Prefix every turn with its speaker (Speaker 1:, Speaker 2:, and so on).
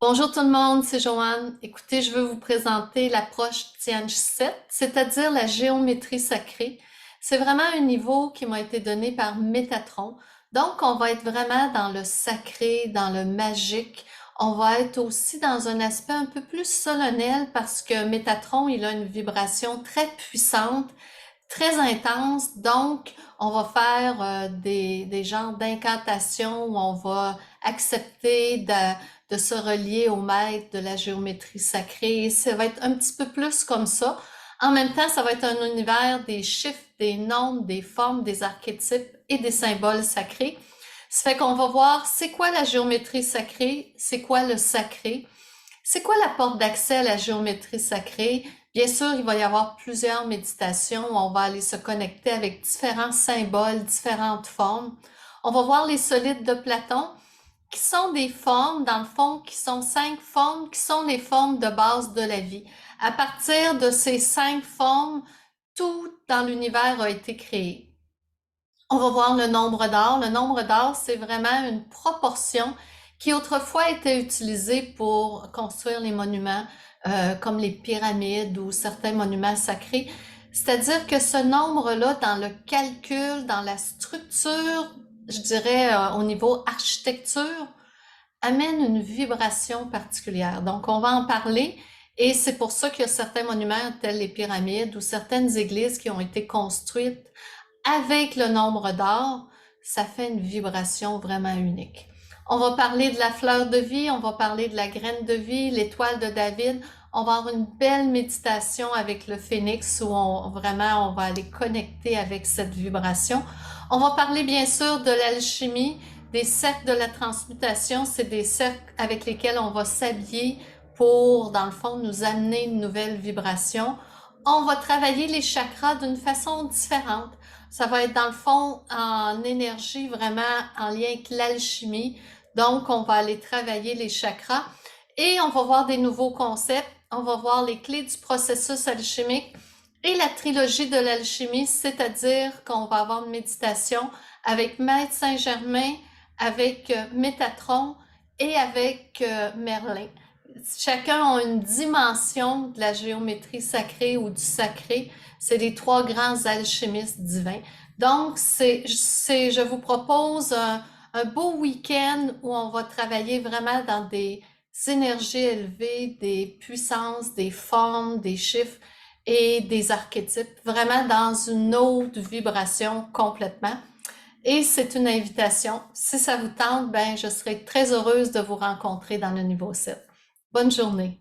Speaker 1: Bonjour tout le monde, c'est Joanne. Écoutez, je veux vous présenter l'approche Tianj 7, c'est-à-dire la géométrie sacrée. C'est vraiment un niveau qui m'a été donné par Métatron. Donc, on va être vraiment dans le sacré, dans le magique. On va être aussi dans un aspect un peu plus solennel parce que Métatron, il a une vibration très puissante, très intense. Donc, on va faire des genres d'incantations où on va accepter de se relier au maître de la géométrie sacrée. Ça va être un petit peu plus comme ça. En même temps, ça va être un univers des chiffres, des nombres, des formes, des archétypes et des symboles sacrés. Ça fait qu'on va voir c'est quoi la géométrie sacrée, c'est quoi le sacré, c'est quoi la porte d'accès à la géométrie sacrée. Bien sûr, il va y avoir plusieurs méditations où on va aller se connecter avec différents symboles, différentes formes. On va voir les solides de Platon, qui sont des formes, dans le fond, qui sont 5 formes, qui sont les formes de base de la vie. À partir de ces 5 formes, tout dans l'univers a été créé. On va voir le nombre d'or. Le nombre d'or, c'est vraiment une proportion qui autrefois était utilisée pour construire les monuments, comme les pyramides ou certains monuments sacrés. C'est-à-dire que ce nombre-là, dans le calcul, dans la structure, je dirais au niveau architecture, amène une vibration particulière. Donc, on va en parler et c'est pour ça qu'il y a certains monuments tels les pyramides ou certaines églises qui ont été construites avec le nombre d'or. Ça fait une vibration vraiment unique. On va parler de la fleur de vie, on va parler de la graine de vie, l'étoile de David. On va avoir une belle méditation avec le phénix où vraiment on va aller connecter avec cette vibration. On va parler bien sûr de l'alchimie, des cercles de la transmutation. C'est des cercles avec lesquels on va s'habiller pour, dans le fond, nous amener une nouvelle vibration. On va travailler les chakras d'une façon différente. Ça va être dans le fond en énergie vraiment en lien avec l'alchimie. Donc, on va aller travailler les chakras et on va voir des nouveaux concepts. On va voir les clés du processus alchimique et la trilogie de l'alchimie, c'est-à-dire qu'on va avoir une méditation avec Maître Saint-Germain, avec Métatron et avec Merlin. Chacun a une dimension de la géométrie sacrée ou du sacré. C'est les 3 grands alchimistes divins. Donc, je vous propose un beau week-end où on va travailler vraiment dans des énergies élevées, des puissances, des formes, des chiffres et des archétypes, vraiment dans une autre vibration complètement. Et c'est une invitation. Si ça vous tente, ben, je serai très heureuse de vous rencontrer dans le niveau 7. Bonne journée.